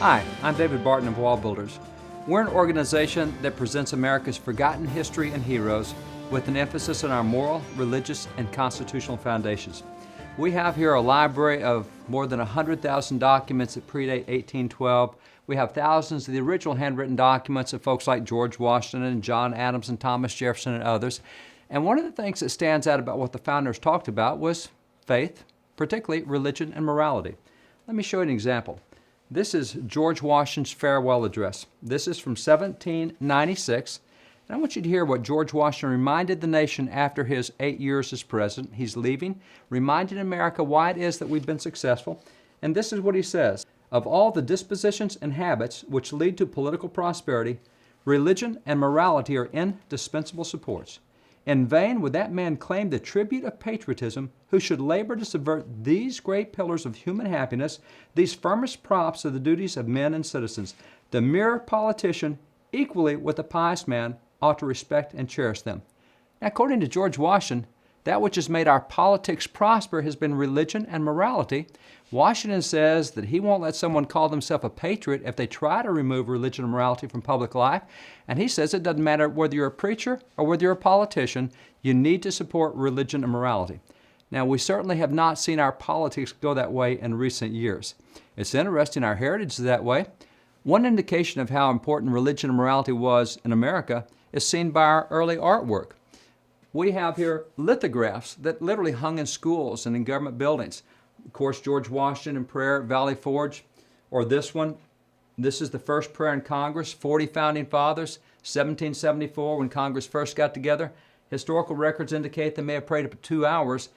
Hi, I'm David Barton of Wall Builders. We're an organization that presents America's forgotten history and heroes with an emphasis on our moral, religious, and constitutional foundations. We have here a library of more than 100,000 documents that predate 1812. We have thousands of the original handwritten documents of folks like George Washington and John Adams and Thomas Jefferson and others. And one of the things that stands out about what the founders talked about was faith, particularly religion and morality. Let me show you an example. This is George Washington's farewell address. This is from 1796. And I want you to hear what George Washington reminded the nation after his 8 years as president. He's leaving, reminding America why it is that we've been successful. And this is what he says: of all the dispositions and habits which lead to political prosperity, religion and morality are indispensable supports. In vain would that man claim the tribute of patriotism who should labor to subvert these great pillars of human happiness, these firmest props of the duties of men and citizens. The mere politician, equally with the pious man, ought to respect and cherish them. Now, according to George Washington, that which has made our politics prosper has been religion and morality. Washington says that he won't let someone call themselves a patriot if they try to remove religion and morality from public life. And he says it doesn't matter whether you're a preacher or whether you're a politician, you need to support religion and morality. Now, we certainly have not seen our politics go that way in recent years. It's interesting, our heritage is that way. One indication of how important religion and morality was in America is seen by our early artwork. We have here lithographs that literally hung in schools and in government buildings. Of course, George Washington in prayer at Valley Forge, or this one. This is the first prayer in Congress, 40 founding fathers, 1774 when Congress first got together. Historical records indicate they may have prayed up to 2 hours.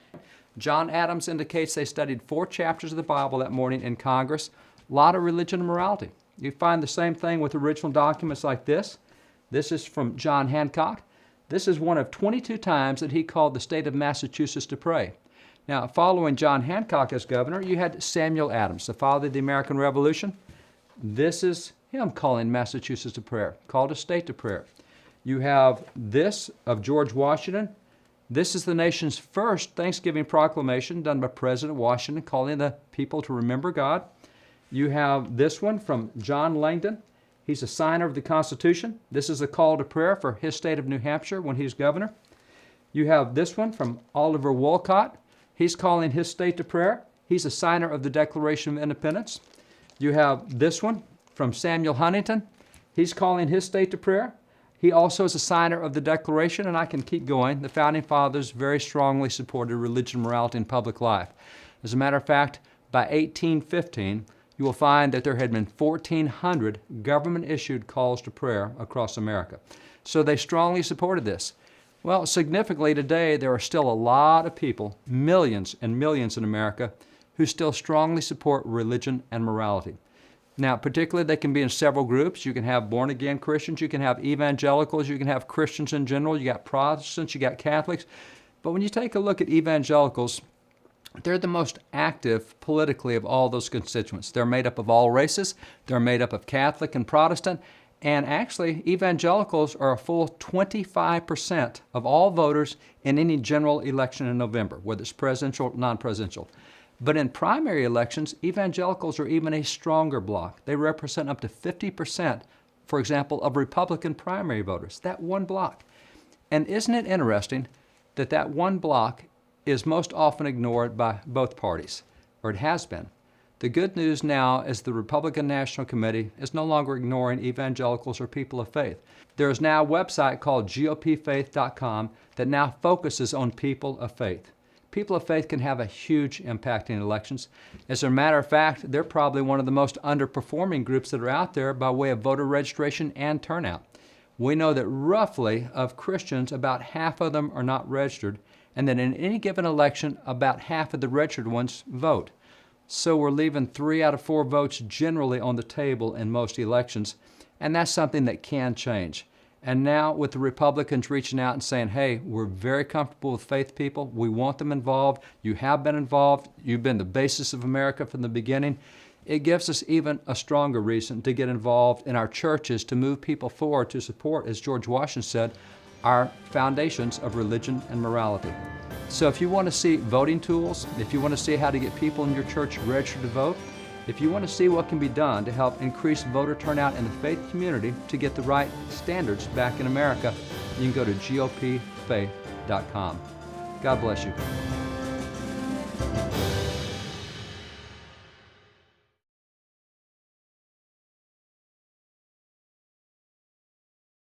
John Adams indicates they studied 4 chapters of the Bible that morning in Congress. A lot of religion and morality. You find the same thing with original documents like this. This is from John Hancock. This is one of 22 times that he called the state of Massachusetts to pray. Now, following John Hancock as governor, you had Samuel Adams, the father of the American Revolution. This is him calling Massachusetts to prayer, called a state to prayer. You have this of George Washington. This is the nation's first Thanksgiving proclamation done by President Washington, calling the people to remember God. You have this one from John Langdon. He's a signer of the Constitution. This is a call to prayer for his state of New Hampshire when he's governor. You have this one from Oliver Wolcott. He's calling his state to prayer. He's a signer of the Declaration of Independence. You have this one from Samuel Huntington. He's calling his state to prayer. He also is a signer of the Declaration, and I can keep going. The Founding Fathers very strongly supported religion and morality in public life. As a matter of fact, by 1815, you will find that there had been 1,400 government-issued calls to prayer across America. So they strongly supported this. Well, significantly today, there are still a lot of people, millions and millions in America, who still strongly support religion and morality. Now, particularly, they can be in several groups. You can have born-again Christians, you can have evangelicals, you can have Christians in general, you got Protestants, you got Catholics. But when you take a look at evangelicals, they're the most active politically of all those constituents. They're made up of all races. They're made up of Catholic and Protestant. And actually, evangelicals are a full 25% of all voters in any general election in November, whether it's presidential or non-presidential. But in primary elections, evangelicals are even a stronger bloc. They represent up to 50%, for example, of Republican primary voters, that one bloc. And isn't it interesting that that one bloc is most often ignored by both parties, or it has been. The good news now is the Republican National Committee is no longer ignoring evangelicals or people of faith. There is now a website called GOPfaith.com that now focuses on people of faith. People of faith can have a huge impact in elections. As a matter of fact, they're probably one of the most underperforming groups that are out there by way of voter registration and turnout. We know that roughly of Christians, about half of them are not registered, and that in any given election, about half of the registered ones vote. So we're leaving 3 out of 4 votes generally on the table in most elections, and that's something that can change. And now with the Republicans reaching out and saying, hey, we're very comfortable with faith people, we want them involved, you have been involved, you've been the basis of America from the beginning, it gives us even a stronger reason to get involved in our churches to move people forward to support, as George Washington said, our foundations of religion and morality. So if you want to see voting tools, if you want to see how to get people in your church registered to vote, If you want to see what can be done to help increase voter turnout in the faith community to get the right standards back in America, you can go to gopfaith.com. God bless you.